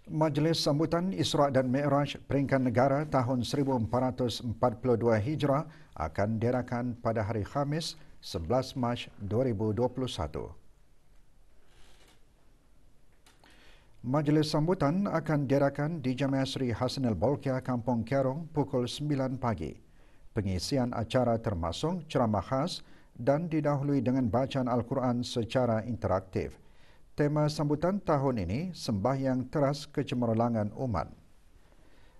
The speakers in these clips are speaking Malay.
Majlis Sambutan Isra' dan Mi'raj Peringkat Negara tahun 1442 Hijrah akan diadakan pada hari Khamis 11 Mac 2021. Majlis sambutan akan diadakan di Jamiah Sri Hasanil Bolkiah, Kampung Kerong pukul 9 pagi. Pengisian acara termasuk ceramah khas dan didahului dengan bacaan Al-Quran secara interaktif. Tema sambutan tahun ini, Sembahyang Teras Kecemerlangan Umat.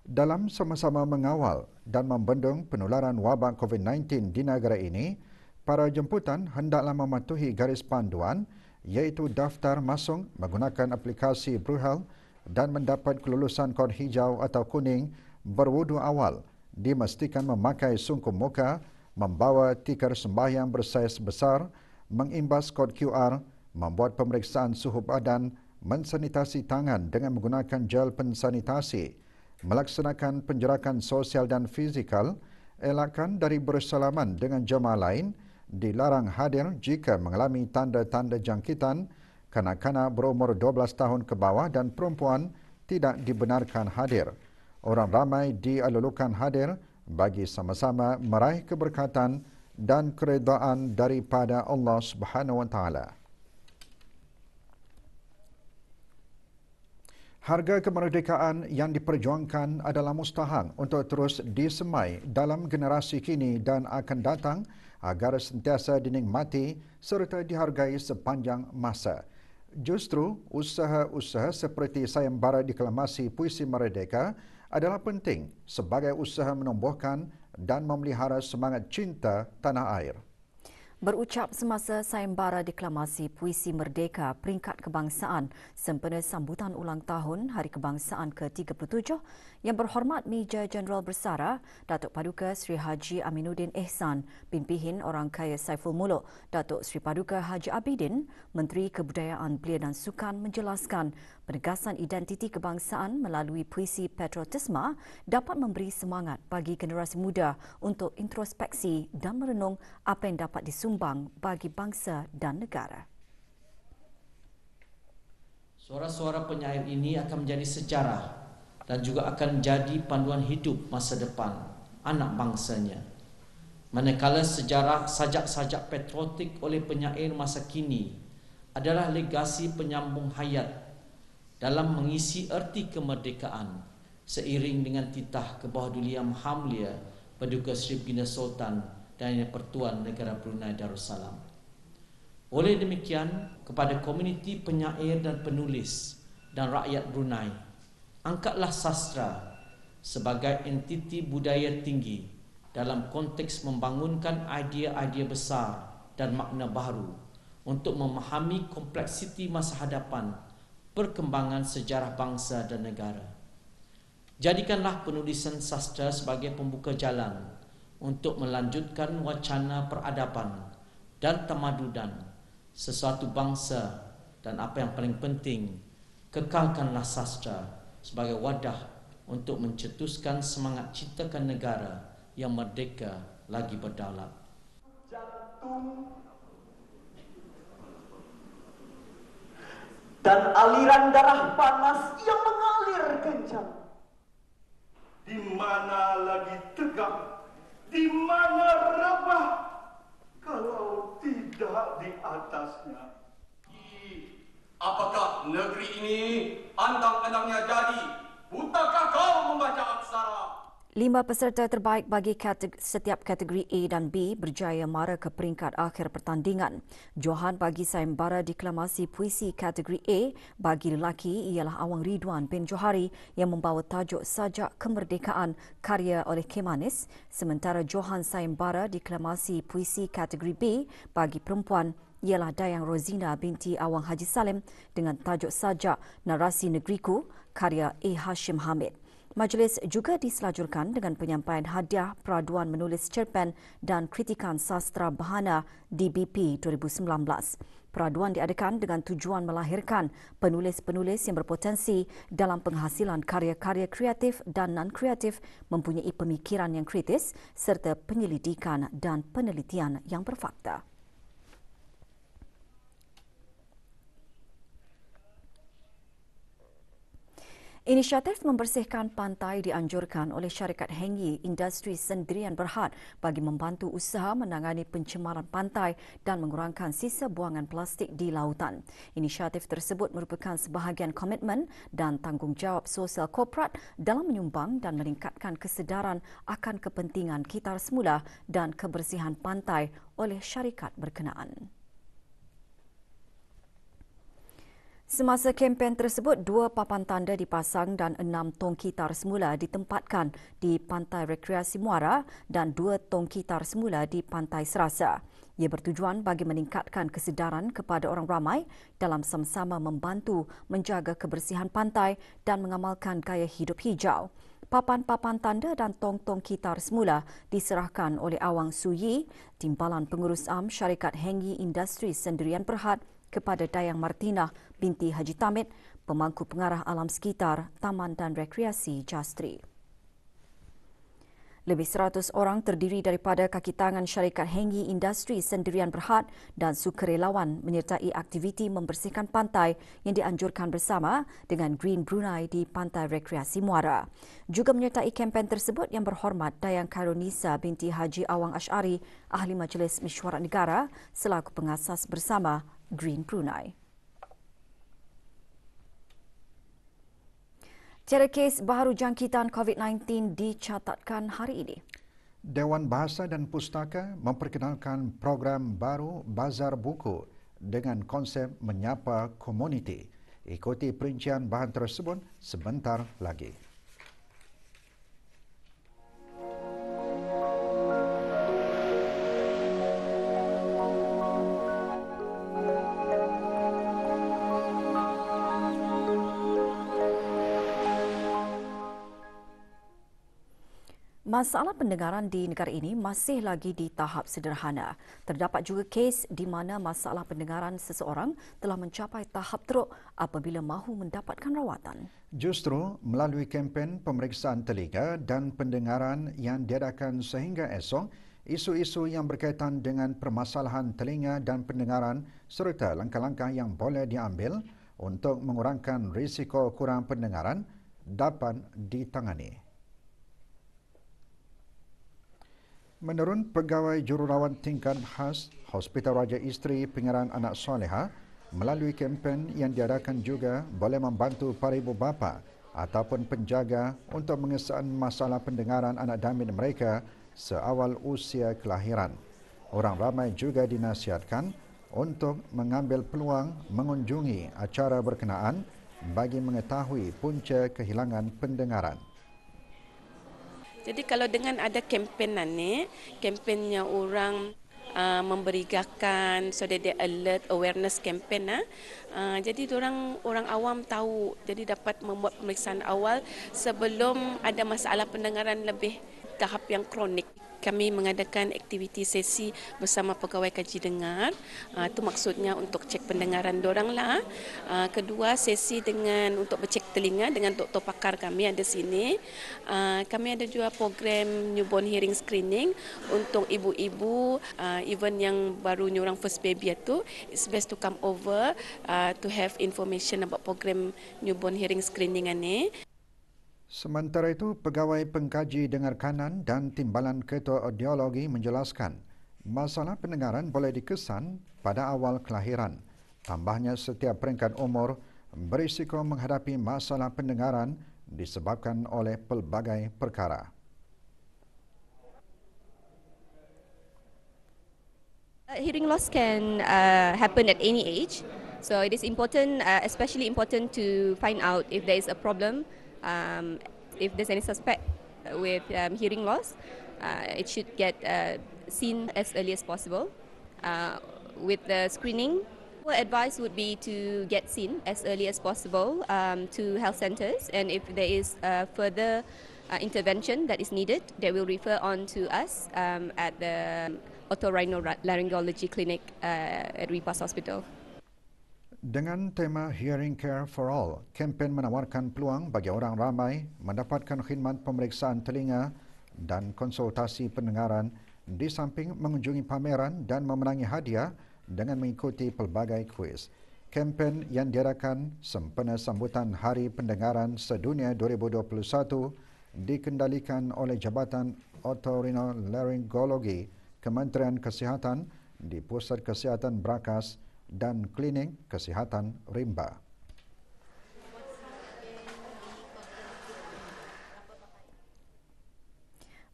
Dalam sama-sama mengawal dan membendung penularan wabak COVID-19 di negara ini, para jemputan hendaklah mematuhi garis panduan iaitu daftar masuk menggunakan aplikasi BruHealth dan mendapat kelulusan kod hijau atau kuning berwudu awal, dimastikan memakai sungkum muka, membawa tikar sembahyang bersaiz besar, mengimbas kod QR, membuat pemeriksaan suhu badan, mensanitasi tangan dengan menggunakan gel pensanitasi, melaksanakan penjarakan sosial dan fizikal, elakkan dari bersalaman dengan jemaah lain, dilarang hadir jika mengalami tanda-tanda jangkitan, kanak-kanak berumur 12 tahun ke bawah dan perempuan tidak dibenarkan hadir. Orang ramai dialulukan hadir bagi sama-sama meraih keberkatan dan keredaan daripada Allah Subhanahu wa taala. Harga kemerdekaan yang diperjuangkan adalah mustahak untuk terus disemai dalam generasi kini dan akan datang agar sentiasa dinikmati serta dihargai sepanjang masa. Justru, usaha-usaha seperti sayembara deklamasi Puisi Merdeka adalah penting sebagai usaha menumbuhkan dan memelihara semangat cinta tanah air. Berucap semasa sayembara deklamasi Puisi Merdeka Peringkat Kebangsaan sempena sambutan ulang tahun Hari Kebangsaan ke-37, Yang Berhormat Meja Jeneral Bersara Datuk Paduka Sri Haji Aminuddin Ehsan, Pimpinan Orang Kaya Saiful Muluk Datuk Sri Paduka Haji Abidin, Menteri Kebudayaan Belia dan Sukan menjelaskan penegasan identiti kebangsaan melalui puisi patriotisme dapat memberi semangat bagi generasi muda untuk introspeksi dan merenung apa yang dapat disumbang bagi bangsa dan negara. Suara-suara penyair ini akan menjadi sejarah dan juga akan menjadi panduan hidup masa depan anak bangsanya. Manakala sejarah sajak-sajak patriotik oleh penyair masa kini adalah legasi penyambung hayat dalam mengisi erti kemerdekaan seiring dengan titah kebahadulian Maha Mulia Paduka Sri Baginda Sultan dan Yang Pertuan Negara Brunei Darussalam. Oleh demikian, kepada komuniti penyair dan penulis dan rakyat Brunei, angkatlah sastra sebagai entiti budaya tinggi dalam konteks membangunkan idea-idea besar dan makna baru untuk memahami kompleksiti masa hadapan perkembangan sejarah bangsa dan negara. Jadikanlah penulisan sastra sebagai pembuka jalan untuk melanjutkan wacana peradaban dan tamadunan sesuatu bangsa, dan apa yang paling penting, kekalkanlah sastra sebagai wadah untuk mencetuskan semangat ciptakan negara yang merdeka lagi berdaulat. Jantung dan aliran darah panas yang mengalir kencang. Di mana lagi tegak, di mana rebah, kalau tidak di atasnya. Apakah negeri ini antang-antangnya jadi? Butakah kau membaca aksara? 5 peserta terbaik bagi setiap kategori A dan B berjaya mara ke peringkat akhir pertandingan. Johan bagi sayembara deklamasi puisi kategori A bagi lelaki ialah Awang Ridwan bin Johari yang membawa tajuk Sajak Kemerdekaan karya oleh Kemanis, sementara Johan sayembara deklamasi puisi kategori B bagi perempuan ialah Dayang Rozina binti Awang Haji Salim dengan tajuk Sajak Narasi Negeriku karya A. Hashim Hamid. Majlis juga diselajurkan dengan penyampaian hadiah peraduan menulis cerpen dan kritikan sastra bahana DBP 2019. Peraduan diadakan dengan tujuan melahirkan penulis-penulis yang berpotensi dalam penghasilan karya-karya kreatif dan non-kreatif, mempunyai pemikiran yang kritis serta penyelidikan dan penelitian yang berfakta. Inisiatif membersihkan pantai dianjurkan oleh syarikat Hengi Industri Sendirian Berhad bagi membantu usaha menangani pencemaran pantai dan mengurangkan sisa buangan plastik di lautan. Inisiatif tersebut merupakan sebahagian komitmen dan tanggungjawab sosial korporat dalam menyumbang dan meningkatkan kesedaran akan kepentingan kitar semula dan kebersihan pantai oleh syarikat berkenaan. Semasa kempen tersebut, 2 papan tanda dipasang dan 6 tongki tar semula ditempatkan di Pantai Rekreasi Muara dan 2 tongki tar semula di Pantai Serasa. Ia bertujuan bagi meningkatkan kesedaran kepada orang ramai dalam sama-sama membantu menjaga kebersihan pantai dan mengamalkan gaya hidup hijau. Papan-papan tanda dan tong-tong kitar semula diserahkan oleh Awang Suyi, Timbalan Pengurus Am Syarikat Hengi Industri Sendirian Berhad kepada Dayang Martina binti Haji Tamit, Pemangku Pengarah Alam Sekitar, Taman dan Rekreasi Jastri. Lebih 100 orang terdiri daripada kaki tangan syarikat Hengi Industri Sendirian Berhad dan sukarelawan menyertai aktiviti membersihkan pantai yang dianjurkan bersama dengan Green Brunei di Pantai Rekreasi Muara. Juga menyertai kempen tersebut yang berhormat Dayang Khairunisa binti Haji Awang Ash'ari, Ahli Majlis Mesyuarat Negara selaku pengasas bersama Green Brunei. Tiada kes baru jangkitan COVID-19 dicatatkan hari ini. Dewan Bahasa dan Pustaka memperkenalkan program baru Bazar Buku dengan konsep menyapa komuniti. Ikuti perincian bahan tersebut sebentar lagi. Masalah pendengaran di negara ini masih lagi di tahap sederhana. Terdapat juga kes di mana masalah pendengaran seseorang telah mencapai tahap teruk apabila mahu mendapatkan rawatan. Justru melalui kempen pemeriksaan telinga dan pendengaran yang diadakan sehingga esok, isu-isu yang berkaitan dengan permasalahan telinga dan pendengaran serta langkah-langkah yang boleh diambil untuk mengurangkan risiko kurang pendengaran dapat ditangani. Menurut Pegawai Jururawat Tingkat Khas Hospital Raja Isteri Pengaraan Anak Soleha, melalui kempen yang diadakan juga boleh membantu para ibu bapa ataupun penjaga untuk mengesahkan masalah pendengaran anak damin mereka seawal usia kelahiran. Orang ramai juga dinasihatkan untuk mengambil peluang mengunjungi acara berkenaan bagi mengetahui punca kehilangan pendengaran. Jadi kalau dengan ada kempenan ni, kempennya orang memberikan so that they alert awareness campaign jadi orang awam tahu, jadi dapat membuat pemeriksaan awal sebelum ada masalah pendengaran lebih tahap yang kronik. Kami mengadakan aktiviti sesi bersama pegawai kaji dengar. Itu maksudnya untuk cek pendengaran dorang lah. Kedua, sesi dengan untuk bercek telinga dengan doktor pakar kami ada sini. Kami ada juga program newborn hearing screening untuk ibu-ibu, even yang baru orang first baby itu, it's best to come over to have information about program newborn hearing screening ini. Sementara itu, Pegawai Pengkaji Dengar Kanan dan Timbalan Ketua Audiologi menjelaskan masalah pendengaran boleh dikesan pada awal kelahiran. Tambahnya, setiap peringkat umur berisiko menghadapi masalah pendengaran disebabkan oleh pelbagai perkara. Hearing loss can happen at any age, so it is important, especially important to find out if there is a problem. If there's any suspect with hearing loss, it should get seen as early as possible. With the screening, our advice would be to get seen as early as possible to health centres, and if there is further intervention that is needed, they will refer on to us at the otorhinolaryngology clinic at Ripas Hospital. Dengan tema Hearing Care for All, kempen menawarkan peluang bagi orang ramai mendapatkan khidmat pemeriksaan telinga dan konsultasi pendengaran di samping mengunjungi pameran dan memenangi hadiah dengan mengikuti pelbagai kuis. Kempen yang diadakan sempena sambutan Hari Pendengaran Sedunia 2021 dikendalikan oleh Jabatan Otorinolaryngologi Kementerian Kesihatan di Pusat Kesihatan Brakas dan Klinik Kesihatan Rimba.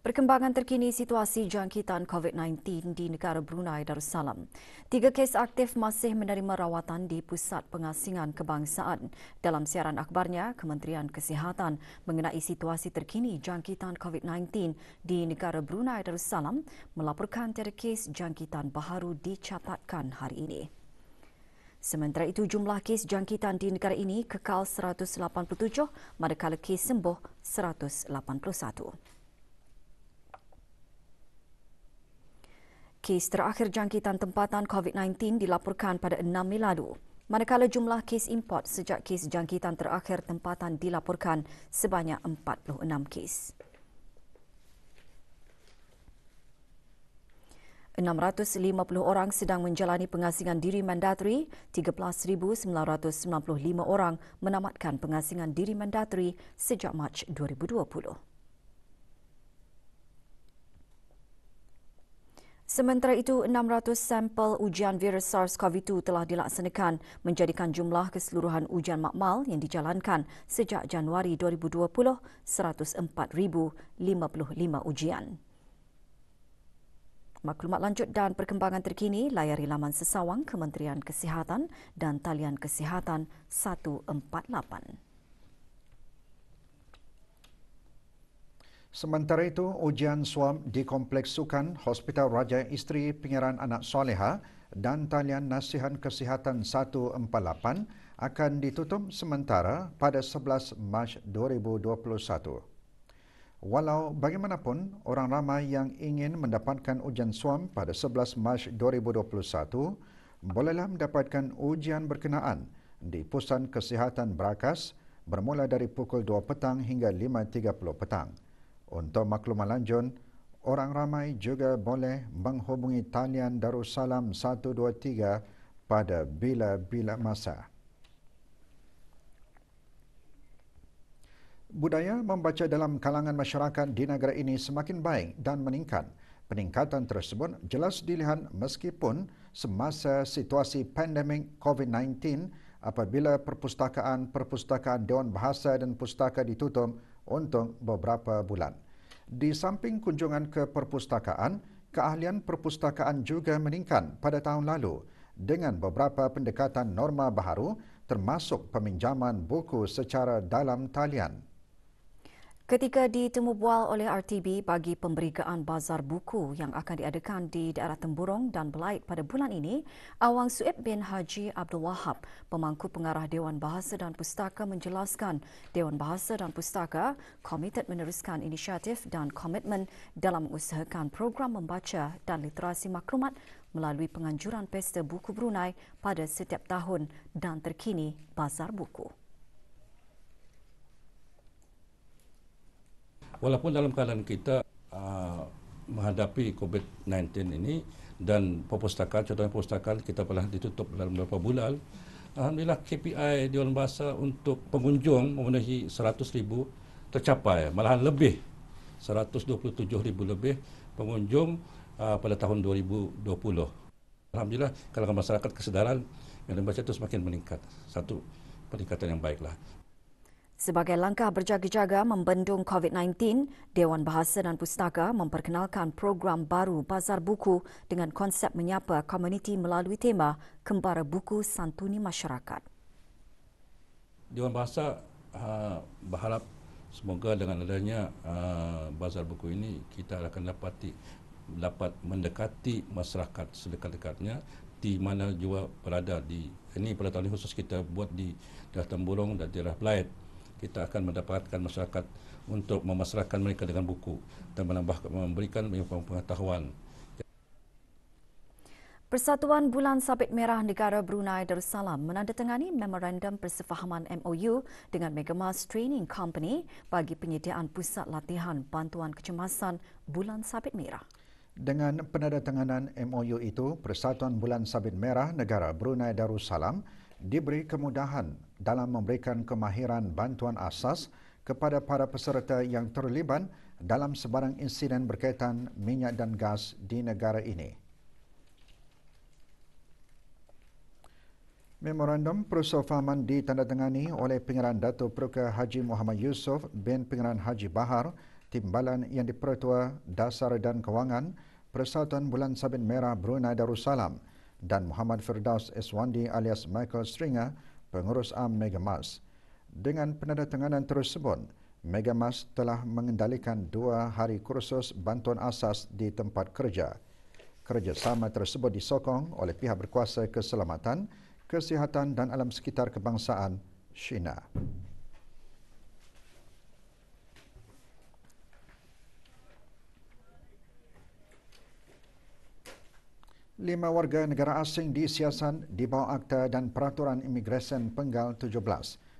Perkembangan terkini situasi jangkitan COVID-19 di negara Brunei Darussalam. 3 kes aktif masih menerima rawatan di Pusat Pengasingan Kebangsaan. Dalam siaran akhbarnya, Kementerian Kesihatan mengenai situasi terkini jangkitan COVID-19 di negara Brunei Darussalam melaporkan tiada kes jangkitan baharu dicatatkan hari ini. Sementara itu, jumlah kes jangkitan di negara ini kekal 187 manakala kes sembuh 181. Kes terakhir jangkitan tempatan COVID-19 dilaporkan pada 6 Mei lalu, manakala jumlah kes import sejak kes jangkitan terakhir tempatan dilaporkan sebanyak 46 kes. 650 orang sedang menjalani pengasingan diri mandatri, 13,995 orang menamatkan pengasingan diri mandatri sejak Mac 2020. Sementara itu, 600 sampel ujian virus SARS-CoV-2 telah dilaksanakan menjadikan jumlah keseluruhan ujian makmal yang dijalankan sejak Januari 2020 104,055 ujian. Maklumat lanjut dan perkembangan terkini layari laman sesawang Kementerian Kesihatan dan talian Kesihatan 148. Sementara itu, ujian swab di Kompleks Sukan Hospital Raja Isteri Pengiran Anak Soleha dan talian Nasihat Kesihatan 148 akan ditutup sementara pada 11 Mac 2021. Walau bagaimanapun, orang ramai yang ingin mendapatkan ujian swab pada 11 Mac 2021 bolehlah mendapatkan ujian berkenaan di Pusat Kesihatan Brakas bermula dari pukul 2 petang hingga 5.30 petang. Untuk maklumat lanjut, orang ramai juga boleh menghubungi talian Darussalam 123 pada bila-bila masa. Budaya membaca dalam kalangan masyarakat di negara ini semakin baik dan meningkat. Peningkatan tersebut jelas dilihat meskipun semasa situasi pandemik COVID-19 apabila perpustakaan Dewan Bahasa dan Pustaka ditutup untuk beberapa bulan. Di samping kunjungan ke perpustakaan, keahlian perpustakaan juga meningkat pada tahun lalu dengan beberapa pendekatan norma baharu termasuk peminjaman buku secara dalam talian. Ketika ditemu bual oleh RTB bagi pemberigaan bazar buku yang akan diadakan di daerah Temburong dan Belait pada bulan ini, Awang Suib bin Haji Abdul Wahab, pemangku pengarah Dewan Bahasa dan Pustaka menjelaskan Dewan Bahasa dan Pustaka komited meneruskan inisiatif dan komitmen dalam mengusahakan program membaca dan literasi maklumat melalui penganjuran Pesta Buku Brunei pada setiap tahun dan terkini bazar buku. Walaupun dalam keadaan kita menghadapi COVID-19 ini dan perpustakaan, contohnya perpustakaan kita telah ditutup dalam beberapa bulan, alhamdulillah KPI Dewan Bahasa untuk pengunjung memenuhi 100,000 tercapai, malahan lebih 127,000 lebih pengunjung pada tahun 2020. Alhamdulillah kalangan masyarakat kesedaran yang membaca itu semakin meningkat. Satu peningkatan yang baiklah. Sebagai langkah berjaga-jaga membendung COVID-19, Dewan Bahasa dan Pustaka memperkenalkan program baru Bazar Buku dengan konsep menyapa komuniti melalui tema Kembara Buku Santuni Masyarakat. Dewan Bahasa berharap semoga dengan adanya Bazar Buku ini kita akan dapat mendekati masyarakat sedekat-dekatnya di mana juga berada ini pada tahun ini khusus kita buat di daerah Temburong dan daerah Belait. Kita akan mendapatkan masyarakat untuk memasrahkan mereka dengan buku dan memberikan pengetahuan. Persatuan Bulan Sabit Merah Negara Brunei Darussalam menandatangani Memorandum Persefahaman MOU dengan Megamas Training Company bagi penyediaan pusat latihan bantuan kecemasan Bulan Sabit Merah. Dengan penandatanganan MOU itu, Persatuan Bulan Sabit Merah Negara Brunei Darussalam diberi kemudahan dalam memberikan kemahiran bantuan asas kepada para peserta yang terlibat dalam sebarang insiden berkaitan minyak dan gas di negara ini. Memorandum Persefahaman ditandatangani oleh Pengarah Dato' Peruka Haji Muhammad Yusof bin Pengarah Haji Bahar, Timbalan Yang di-Pertua Dasar dan Kewangan Persatuan Bulan Sabit Merah Brunei Darussalam dan Muhammad Firdaus Eswandi alias Michael Stringer, Pengurus Am Megamas. Dengan penandatanganan tersebut, Megamas telah mengendalikan 2 hari kursus bantuan asas di tempat kerja. Kerjasama tersebut disokong oleh pihak berkuasa keselamatan, kesihatan dan alam sekitar kebangsaan China. Lima warga negara asing disiasat di bawah Akta dan Peraturan Imigresen Penggal 17.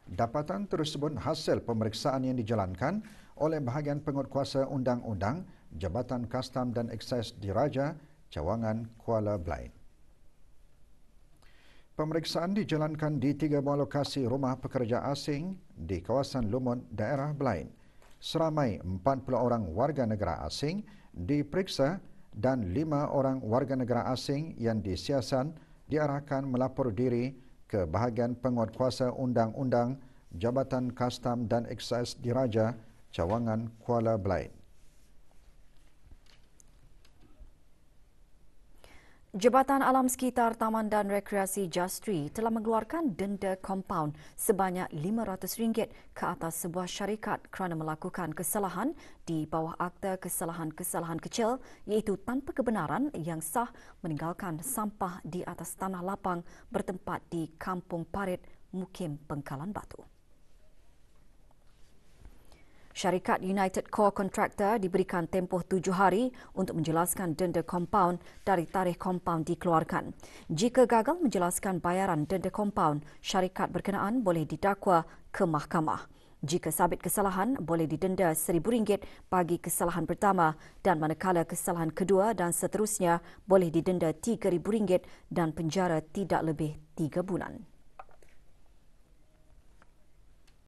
Dapatan tersebut hasil pemeriksaan yang dijalankan oleh bahagian penguatkuasa undang-undang Jabatan Kastam dan Eksaise Diraja, Cawangan, Kuala Blain. Pemeriksaan dijalankan di 3 buah lokasi rumah pekerja asing di kawasan Lumut, daerah Blain. Seramai 40 orang warga negara asing diperiksa dan 5 orang warga negara asing yang disiasat diarahkan melapor diri ke bahagian penguatkuasa undang-undang Jabatan Kastam dan Eksaise Diraja, Cawangan, Kuala Blain. Jabatan Alam Sekitar Taman dan Rekreasi Justri telah mengeluarkan denda kompaun sebanyak RM500 ke atas sebuah syarikat kerana melakukan kesalahan di bawah Akta Kesalahan-Kesalahan Kecil iaitu tanpa kebenaran yang sah meninggalkan sampah di atas tanah lapang bertempat di Kampung Parit, Mukim Pengkalan Batu. Syarikat United Core Contractor diberikan tempoh 7 hari untuk menjelaskan denda kompaun dari tarikh kompaun dikeluarkan. Jika gagal menjelaskan bayaran denda kompaun, syarikat berkenaan boleh didakwa ke mahkamah. Jika sabit kesalahan, boleh didenda RM1,000 bagi kesalahan pertama dan manakala kesalahan kedua dan seterusnya boleh didenda RM3,000 dan penjara tidak lebih 3 bulan.